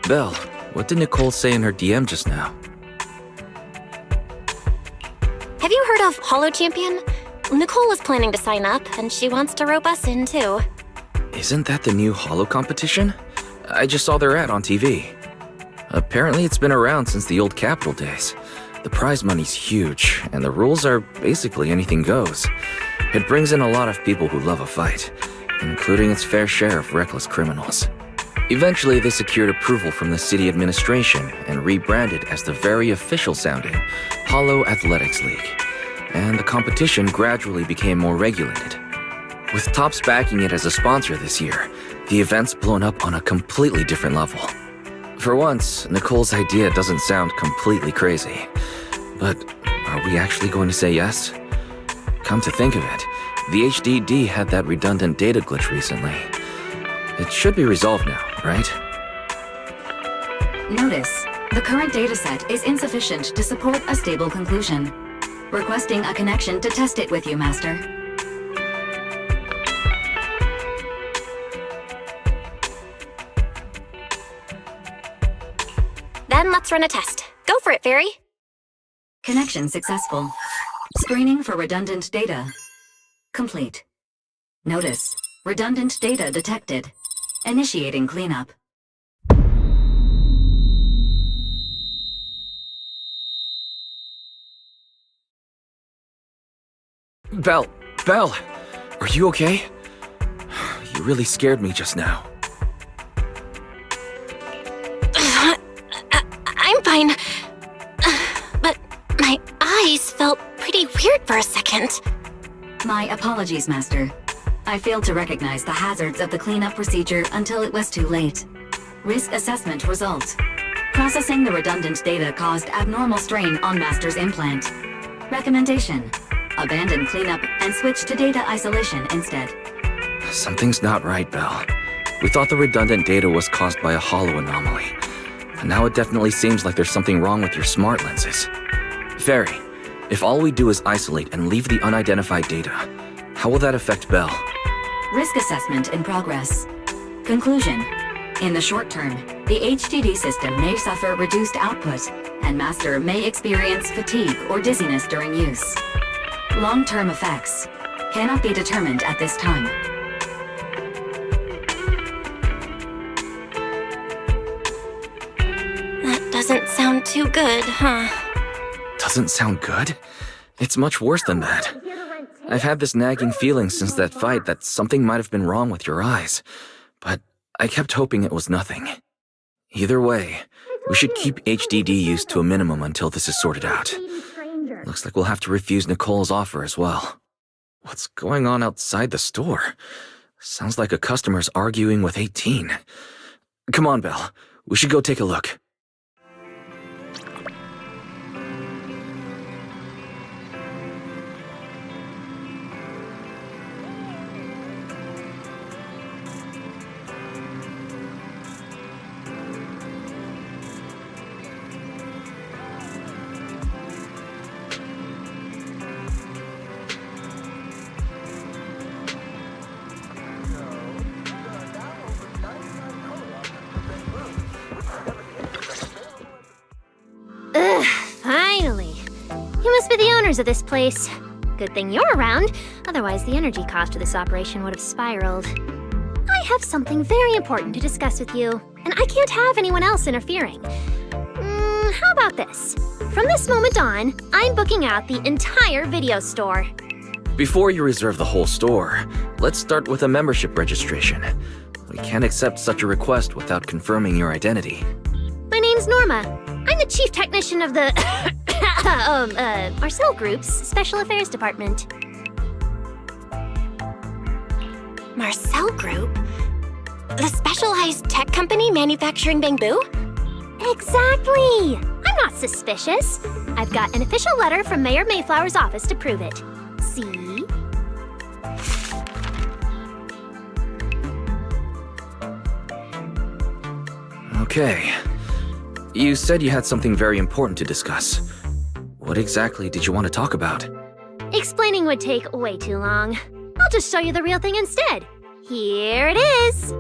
Belle, what did Nicole say in her DM just now? Have you heard of Holo Champion? Nicole is planning to sign up, and she wants to rope us in too. Isn't that the new Holo competition? I just saw their ad on TV. Apparently it's been around since the old Capital days. The prize money's huge, and the rules are basically anything goes. It brings in a lot of people who love a fight, including its fair share of reckless criminals. Eventually, they secured approval from the city administration and rebranded as the very official-sounding Holo Athletics League. And the competition gradually became more regulated. With Topps backing it as a sponsor this year, the event's blown up on a completely different level. For once, Nicole's idea doesn't sound completely crazy. But are we actually going to say yes? Come to think of it, the HDD had that redundant data glitch recently. It should be resolved now, right? Notice, the current dataset is insufficient to support a stable conclusion. Requesting a connection to test it with you, Master. Then let's run a test. Go for it, Fairy. Connection successful. Screening for redundant data. Complete. Notice, redundant data detected. Initiating cleanup. Belle, are you okay? You really scared me just now. I'm fine. But my eyes felt pretty weird for a second. My apologies, Master. I failed to recognize the hazards of the cleanup procedure until it was too late. Risk assessment result. Processing the redundant data caused abnormal strain on Master's implant. Recommendation: abandon cleanup and switch to data isolation instead. Something's not right, Belle. We thought the redundant data was caused by a Holo anomaly. And now it definitely seems like there's something wrong with your smart lenses. Fairy, if all we do is isolate and leave the unidentified data, how will that affect Belle? Risk assessment in progress. Conclusion: in the short term, the HDD system may suffer reduced output, and Master may experience fatigue or dizziness during use. Long-term effects cannot be determined at this time. That doesn't sound too good, huh? Doesn't sound good? It's much worse than that. I've had this nagging feeling since that fight that something might have been wrong with your eyes, but I kept hoping it was nothing. Either way, we should keep HDD use to a minimum until this is sorted out. Looks like we'll have to refuse Nicole's offer as well. What's going on outside the store? Sounds like a customer's arguing with 18. Come on, Belle. We should go take a look. Finally! You must be the owners of this place. Good thing you're around, otherwise the energy cost of this operation would have spiraled. I have something very important to discuss with you, and I can't have anyone else interfering. How about this? From this moment on, I'm booking out the entire video store. Before you reserve the whole store, let's start with a membership registration. We can't accept such a request without confirming your identity. My name's Norma. I'm the chief technician of the Marcel Group's Special Affairs Department. Marcel Group? The specialized tech company manufacturing bamboo? Exactly! I'm not suspicious. I've got an official letter from Mayor Mayflower's office to prove it. See? Okay. You said you had something very important to discuss. What exactly did you want to talk about? Explaining would take way too long. I'll just show you the real thing instead. Here it is!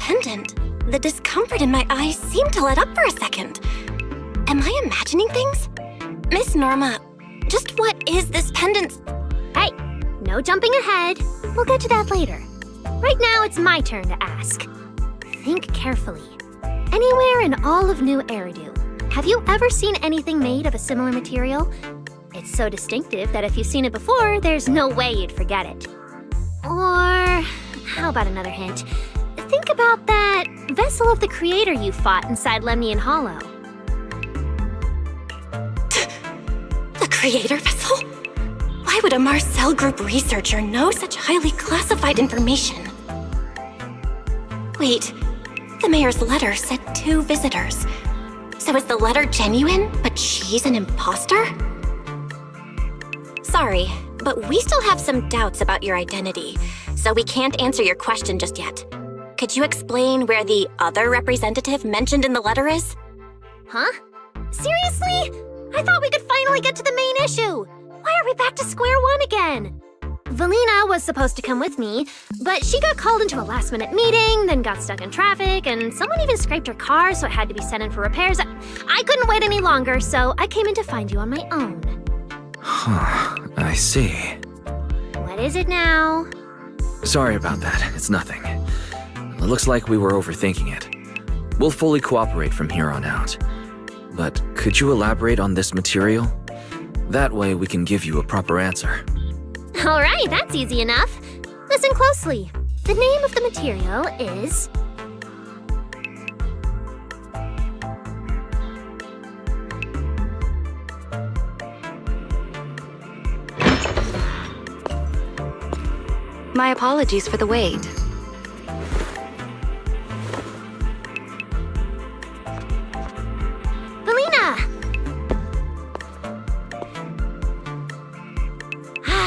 pendant, the discomfort in my eyes seemed to let up for a second. Am I imagining things? Miss Norma, just what is this pendant? Hey, no jumping ahead. We'll get to that later. Right now, it's my turn to ask. Think carefully. Anywhere in all of New Eridu, have you ever seen anything made of a similar material? It's so distinctive that if you've seen it before, there's no way you'd forget it. Or, how about another hint? Think about that vessel of the Creator you fought inside Lemnian Hollow. The Creator vessel? Why would a Marcel Group researcher know such highly classified information? Wait, the mayor's letter said 2 visitors. So is the letter genuine, but she's an imposter? Sorry, but we still have some doubts about your identity, so we can't answer your question just yet. Could you explain where the other representative mentioned in the letter is? Huh? Seriously? I thought we could finally get to the main issue. Why are we back to square one again? Valina was supposed to come with me, but she got called into a last-minute meeting, then got stuck in traffic, and someone even scraped her car, so it had to be sent in for repairs. I couldn't wait any longer, so I came in to find you on my own. Huh, I see. What is it now? Sorry about that, it's nothing. It looks like we were overthinking it. We'll fully cooperate from here on out. But could you elaborate on this material? That way we can give you a proper answer. All right, that's easy enough. Listen closely. The name of the material is... My apologies for the wait. Valina!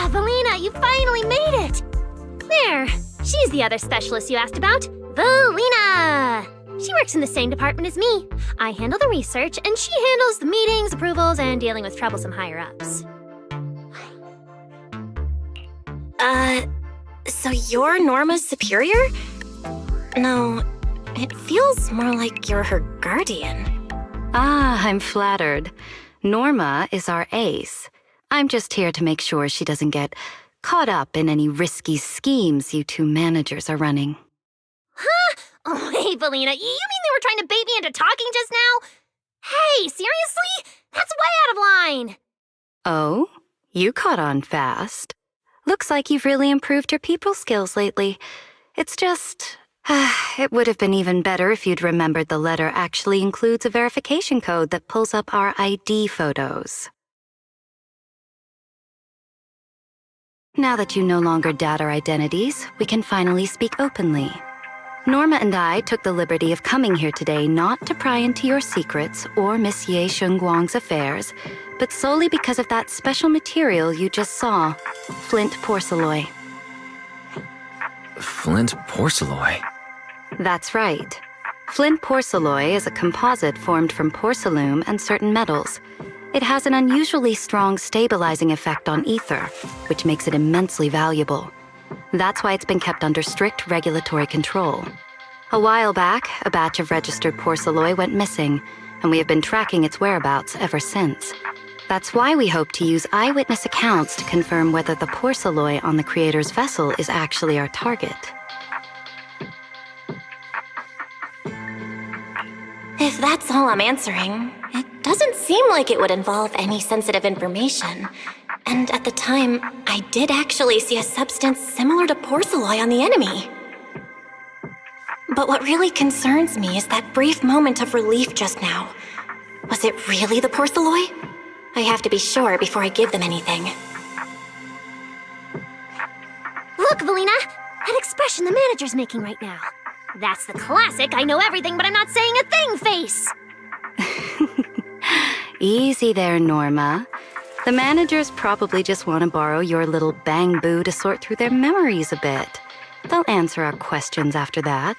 Valina, you finally made it! There, she's the other specialist you asked about. Valina! She works in the same department as me. I handle the research, and she handles the meetings, approvals, and dealing with troublesome higher-ups. So you're Norma's superior? No, it feels more like you're her guardian. Ah, I'm flattered. Norma is our ace. I'm just here to make sure she doesn't get caught up in any risky schemes you 2 managers are running. Huh? Oh, hey, Valina, you mean they were trying to bait me into talking just now? Hey, seriously? That's way out of line! Oh? You caught on fast. Looks like you've really improved your people skills lately. It's just... it would have been even better if you'd remembered the letter actually includes a verification code that pulls up our ID photos. Now that you no longer doubt our identities, we can finally speak openly. Norma and I took the liberty of coming here today not to pry into your secrets or Miss Ye Shengguang's affairs, but solely because of that special material you just saw, flint porcelain. Flint porcelain? That's right. Flint porcelain is a composite formed from porcelain and certain metals. It has an unusually strong stabilizing effect on ether, which makes it immensely valuable. That's why it's been kept under strict regulatory control. A while back, a batch of registered porcelain went missing, and we have been tracking its whereabouts ever since. That's why we hope to use eyewitness accounts to confirm whether the porcelain on the Creator's vessel is actually our target. If that's all I'm answering, it doesn't seem like it would involve any sensitive information. And at the time, I did actually see a substance similar to porcelain on the enemy. But what really concerns me is that brief moment of relief just now. Was it really the porcelain? I have to be sure before I give them anything. Look, Valina! That expression the manager's making right now. That's the classic I know everything but I'm not saying a thing face! Easy there, Norma. The managers probably just want to borrow your little bang-boo to sort through their memories a bit. They'll answer our questions after that.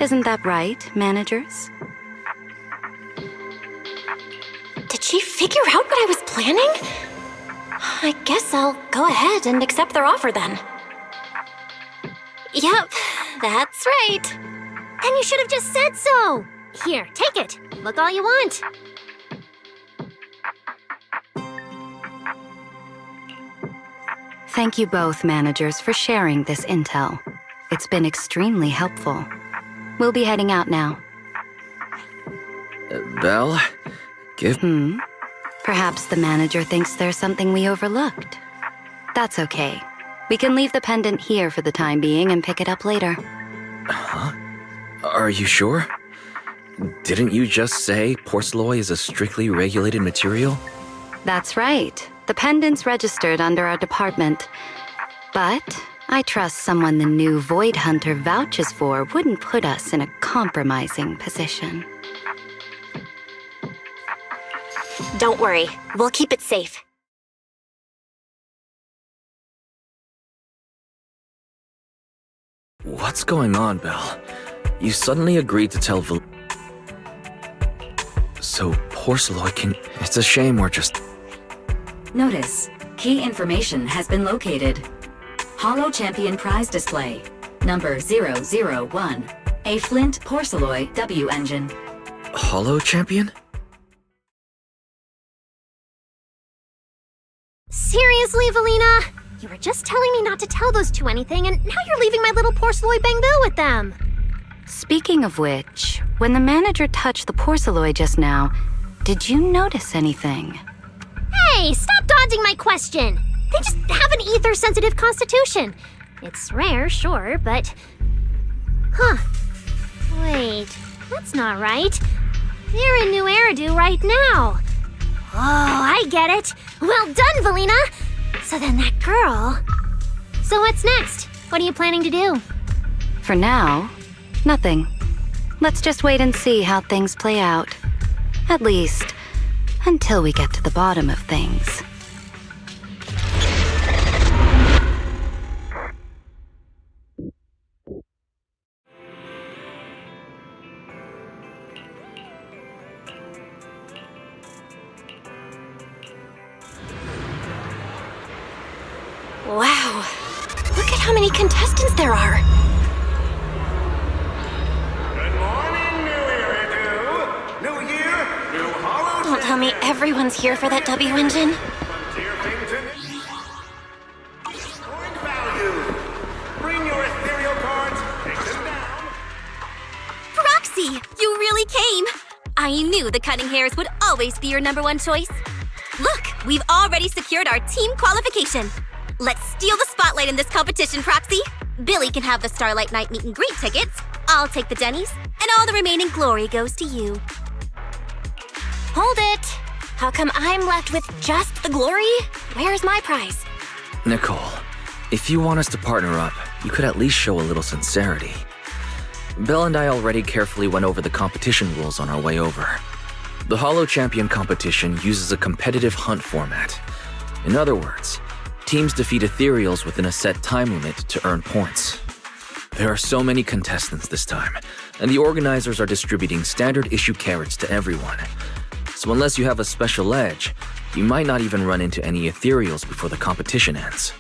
Isn't that right, managers? Did she figure out what I was planning? I guess I'll go ahead and accept their offer then. Yep, that's right. Then you should have just said so! Here, take it. Look all you want. Thank you both, managers, for sharing this intel. It's been extremely helpful. We'll be heading out now. Belle, give... Perhaps the manager thinks there's something we overlooked. That's okay. We can leave the pendant here for the time being and pick it up later. Huh? Are you sure? Didn't you just say porcelain is a strictly regulated material? That's right. The pendant's registered under our department. But I trust someone the new Void Hunter vouches for wouldn't put us in a compromising position. Don't worry, we'll keep it safe. What's going on, Belle? You suddenly agreed to tell So porcelain can... It's a shame we're just... Notice, key information has been located. Holo Champion prize display, number 001, a Flint Porceloy W engine. Holo Champion? Seriously, Valina? You were just telling me not to tell those two anything, and now you're leaving my little porceloy bangbill with them. Speaking of which, when the manager touched the porceloy just now, did you notice anything? Hey, stop dodging my question! They just have an ether-sensitive constitution. It's rare, sure, but... Huh. Wait, that's not right. They're in New Eridu right now. Oh, I get it. Well done, Valina! So then that girl... So what's next? What are you planning to do? For now, nothing. Let's just wait and see how things play out. At least, until we get to the bottom of things. Wow. Look at how many contestants there are. Good morning, New Eridu. New year, new holo. Don't tell me everyone's here for that W engine. Dear Thington. Point value. Bring your ethereal cards. Take them down. Roxy, you really came! I knew the cutting hairs would always be your #1 choice. Look, we've already secured our team qualification. Let's steal the spotlight in this competition, Proxy. Billy can have the Starlight Night meet and greet tickets. I'll take the Denny's, and all the remaining glory goes to you. Hold it. How come I'm left with just the glory? Where's my prize? Nicole, if you want us to partner up, you could at least show a little sincerity. Belle and I already carefully went over the competition rules on our way over. The Holo Champion competition uses a competitive hunt format. In other words, teams defeat ethereals within a set time limit to earn points. There are so many contestants this time, and the organizers are distributing standard issue carrots to everyone. So unless you have a special edge, you might not even run into any ethereals before the competition ends.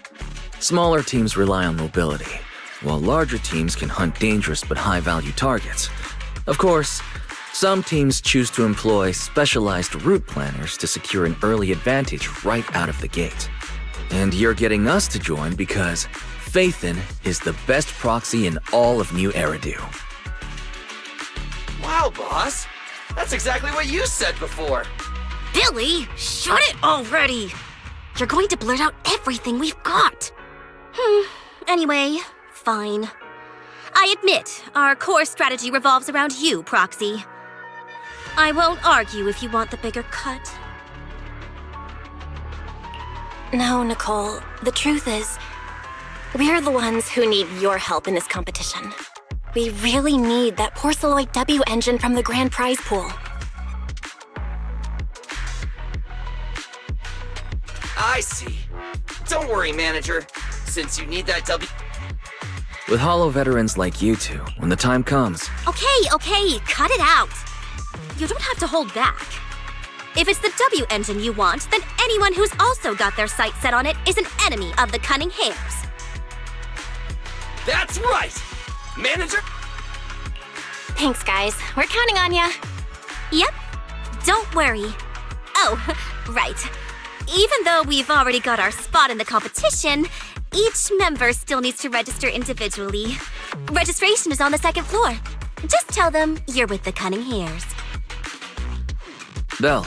Smaller teams rely on mobility, while larger teams can hunt dangerous but high-value targets. Of course, some teams choose to employ specialized route planners to secure an early advantage right out of the gate. And you're getting us to join because Phaethon is the best proxy in all of New Eridu. Wow, boss! That's exactly what you said before! Billy, shut it already! You're going to blurt out everything we've got. Anyway, fine. I admit, our core strategy revolves around you, Proxy. I won't argue if you want the bigger cut. No, Nicole. The truth is, we're the ones who need your help in this competition. We really need that Porceloid W engine from the grand prize pool. I see. Don't worry, manager. Since you need that With Holo veterans like you two, when the time comes, Okay, cut it out. You don't have to hold back. If it's the W engine you want, then anyone who's also got their sights set on it is an enemy of the cunning hares. That's right! Manager? Thanks, guys. We're counting on ya. Yep. Don't worry. Oh, right. Even though we've already got our spot in the competition, each member still needs to register individually. Registration is on the second floor. Just tell them you're with the Cunning Hares. Belle,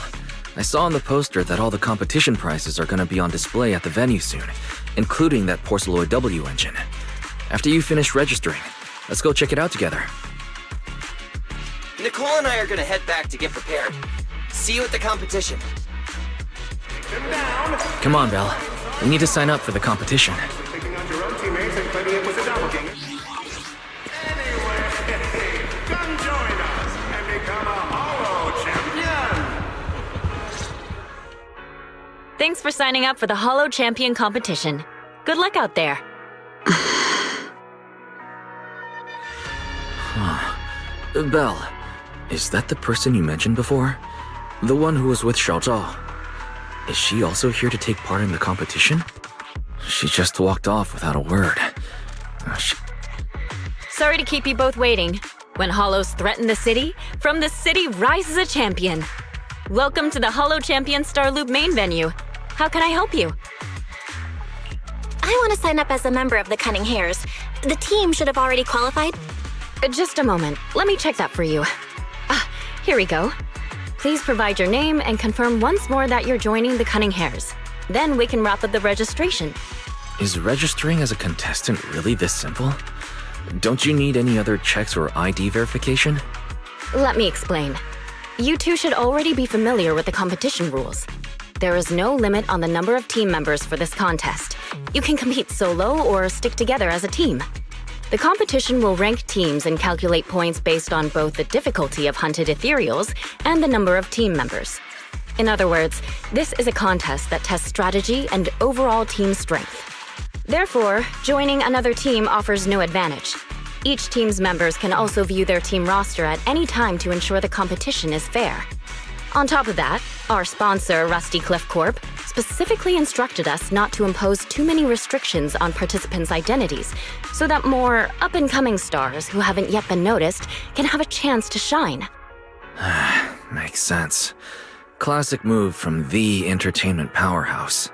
I saw on the poster that all the competition prizes are gonna be on display at the venue soon, including that Porceloid W engine. After you finish registering, let's go check it out together. Nicole and I are gonna head back to get prepared. See you at the competition. Come on, Belle. We need to sign up for the competition. Picking on your own teammates and claiming it was a doppelganger. Anyway, come join us and become a Holo champion. Thanks for signing up for the Holo Champion competition. Good luck out there. Belle, is that the person you mentioned before? The one who was with Xiao Zhao? Is she also here to take part in the competition? She just walked off without a word. Sorry to keep you both waiting. When Holos threaten the city, from the city rises a champion. Welcome to the Holo Champion Star Loop main venue. How can I help you? I want to sign up as a member of the Cunning Hares. The team should have already qualified. Just a moment. Let me check that for you. Here we go. Please provide your name and confirm once more that you're joining the Cunning Hares. Then we can wrap up the registration. Is registering as a contestant really this simple? Don't you need any other checks or ID verification? Let me explain. You two should already be familiar with the competition rules. There is no limit on the number of team members for this contest. You can compete solo or stick together as a team. The competition will rank teams and calculate points based on both the difficulty of hunted ethereals and the number of team members. In other words, this is a contest that tests strategy and overall team strength. Therefore, joining another team offers no advantage. Each team's members can also view their team roster at any time to ensure the competition is fair. On top of that, our sponsor, Rusty Cliff Corp., specifically instructed us not to impose too many restrictions on participants' identities, so that more up-and-coming stars who haven't yet been noticed can have a chance to shine. Makes sense. Classic move from the entertainment powerhouse.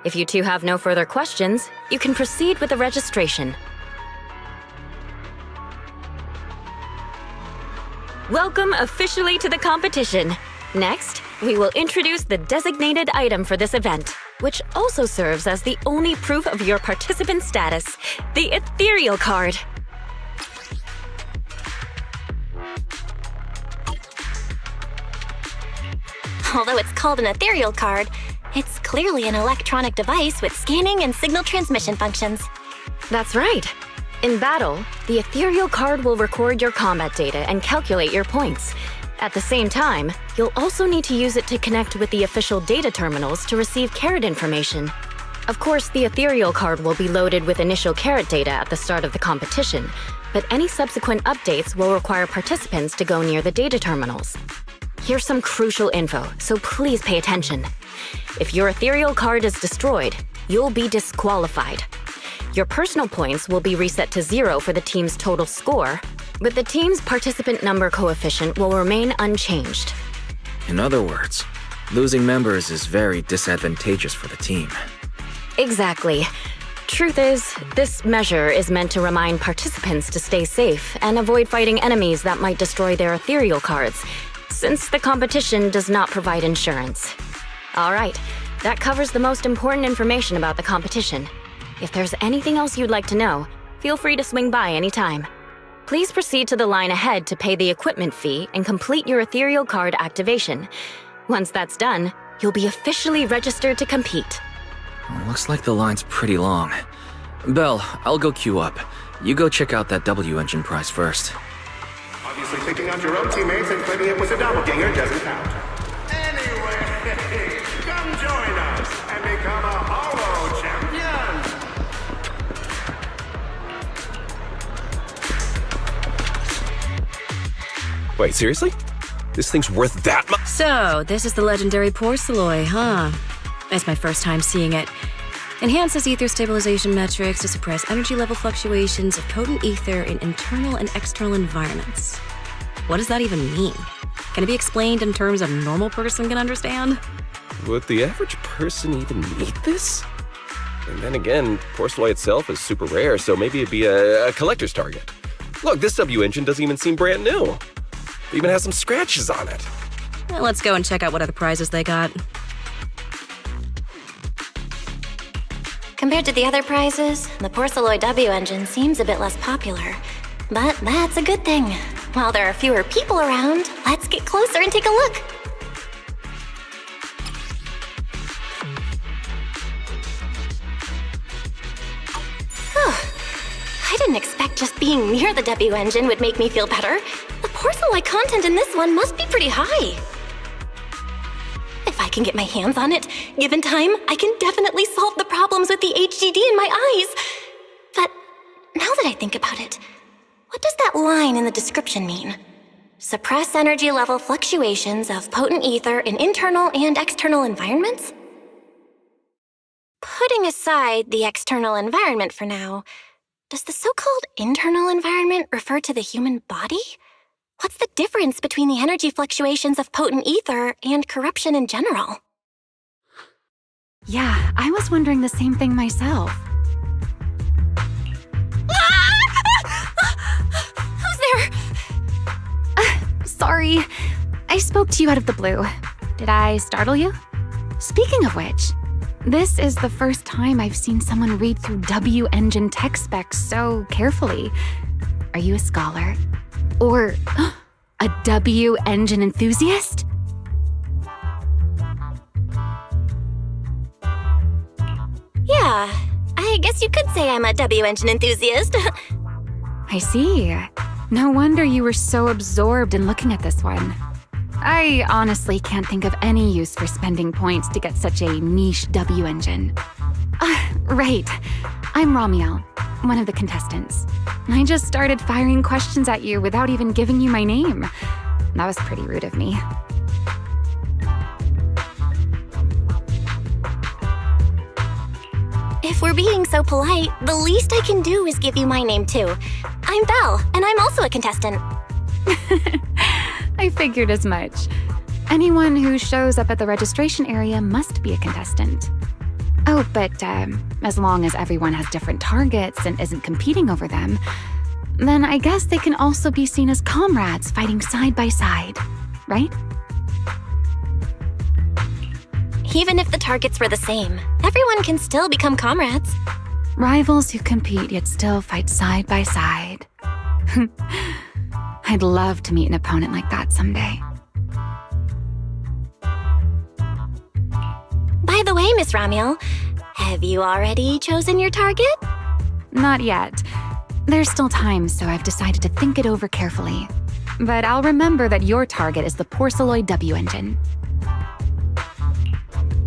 If you two have no further questions, you can proceed with the registration. Welcome officially to the competition. Next, we will introduce the designated item for this event, which also serves as the only proof of your participant status, the Ethereal Card. Although it's called an ethereal card, it's clearly an electronic device with scanning and signal transmission functions. That's right. In battle, the Ethereal Card will record your combat data and calculate your points. At the same time, you'll also need to use it to connect with the official data terminals to receive carrot information. Of course, the Ethereal Card will be loaded with initial carrot data at the start of the competition, but any subsequent updates will require participants to go near the data terminals. Here's some crucial info, so please pay attention. If your Ethereal Card is destroyed, you'll be disqualified. Your personal points will be reset to 0 for the team's total score, but the team's participant number coefficient will remain unchanged. In other words, losing members is very disadvantageous for the team. Exactly. Truth is, this measure is meant to remind participants to stay safe and avoid fighting enemies that might destroy their Ethereal Cards, since the competition does not provide insurance. All right, that covers the most important information about the competition. If there's anything else you'd like to know, feel free to swing by anytime. Please proceed to the line ahead to pay the equipment fee and complete your Ethereal Card activation. Once that's done, you'll be officially registered to compete. Looks like the line's pretty long. Belle, I'll go queue up. You go check out that W engine prize first. Obviously, picking on your own teammates and claiming it was a doppelganger doesn't count. Anyway, come join us and become a Holo champion. Wait, seriously? This thing's worth that much? So, this is the legendary Porceloid, huh? It's my first time seeing it. Enhances ether stabilization metrics to suppress energy level fluctuations of potent ether in internal and external environments. What does that even mean? Can it be explained in terms a normal person can understand? Would the average person even need this? And then again, Porceloy itself is super rare, so maybe it'd be a collector's target. Look, this W engine doesn't even seem brand new. It even has some scratches on it. Well, let's go and check out what other prizes they got. Compared to the other prizes, the Porceloy W engine seems a bit less popular. But that's a good thing. While there are fewer people around, let's get closer and take a look. I didn't expect just being near the W engine would make me feel better. The Porceloy content in this one must be pretty high. If I can get my hands on it, given time, I can definitely solve the problems with the HDD in my eyes. But now that I think about it, what does that line in the description mean? Suppress energy level fluctuations of potent ether in internal and external environments? Putting aside the external environment for now, does the so-called internal environment refer to the human body? What's the difference between the energy fluctuations of potent ether and corruption in general? Yeah, I was wondering the same thing myself. Who's there? Sorry, I spoke to you out of the blue. Did I startle you? Speaking of which, this is the first time I've seen someone read through W engine tech specs so carefully. Are you a scholar? Or a W engine enthusiast? Yeah, I guess you could say I'm a W engine enthusiast. I see. No wonder you were so absorbed in looking at this one. I honestly can't think of any use for spending points to get such a niche W engine. Right. I'm Ramiel, one of the contestants. I just started firing questions at you without even giving you my name. That was pretty rude of me. If we're being so polite, the least I can do is give you my name too. I'm Belle, and I'm also a contestant. I figured as much. Anyone who shows up at the registration area must be a contestant. Oh, but as long as everyone has different targets and isn't competing over them, then I guess they can also be seen as comrades fighting side by side, right? Even if the targets were the same, everyone can still become comrades. Rivals who compete yet still fight side by side. I'd love to meet an opponent like that someday. By the way, Miss Ramiel, have you already chosen your target? Not yet. There's still time, so I've decided to think it over carefully. But I'll remember that your target is the Porceloy W engine.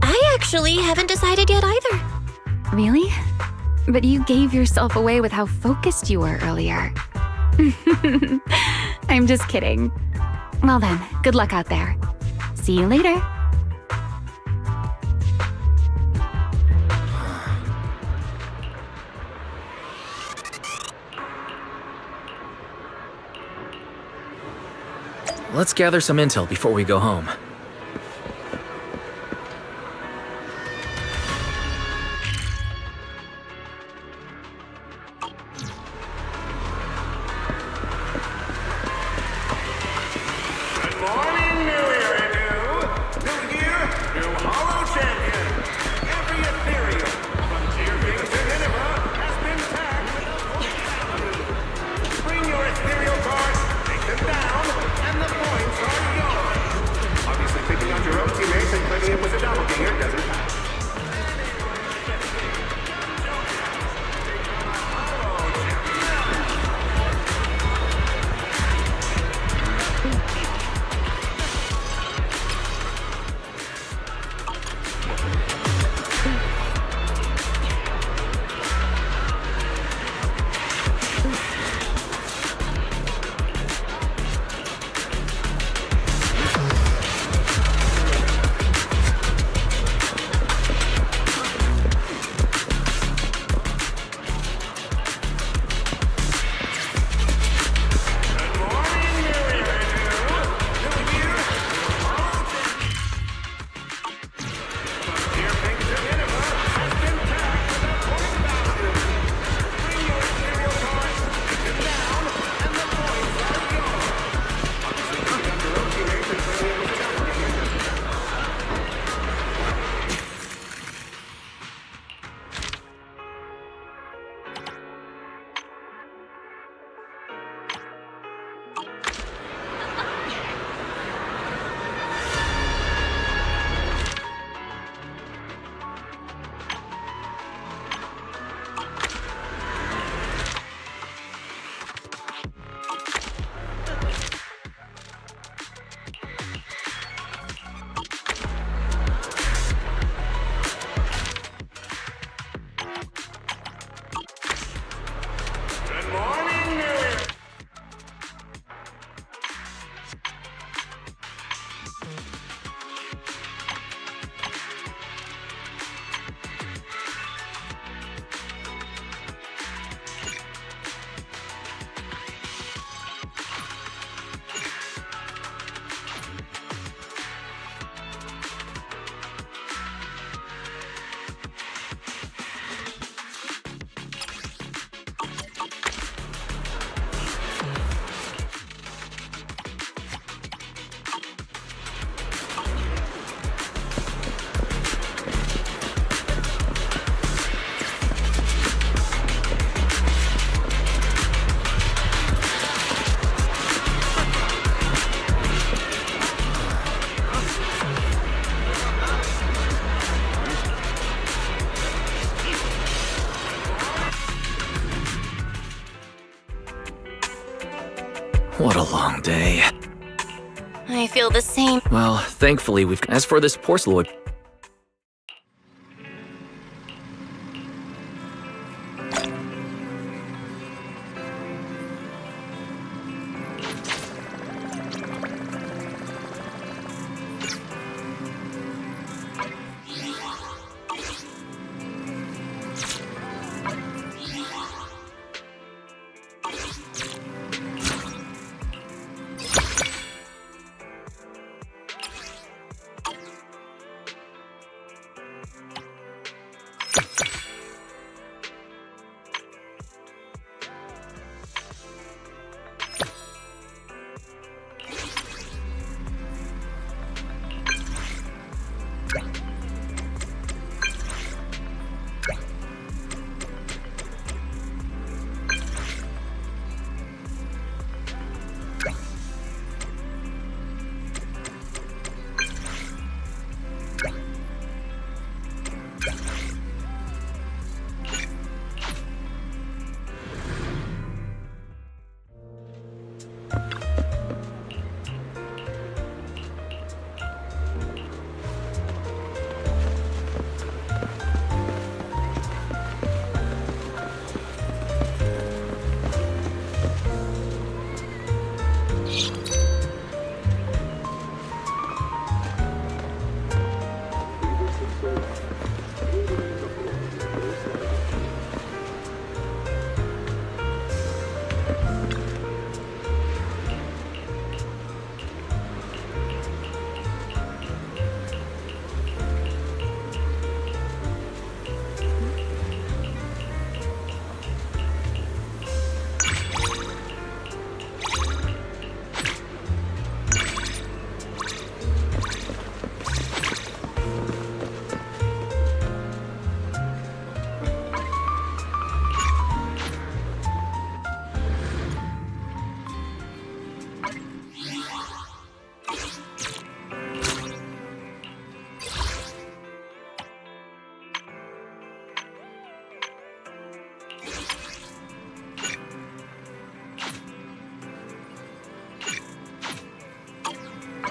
I actually haven't decided yet either. Really? But you gave yourself away with how focused you were earlier. I'm just kidding. Well then, good luck out there. See you later. Let's gather some intel before we go home. Good morning, New Era New Year, new Hollow Champion. Every ethereal, frontier things to Nineveh has been tagged with a value. Bring your ethereal cards, take them down, and the points are yours. Obviously, picking out your own teammates and playing it with a doppelganger doesn't matter. day. I feel the same. Well, thankfully we've... As for this porceloid...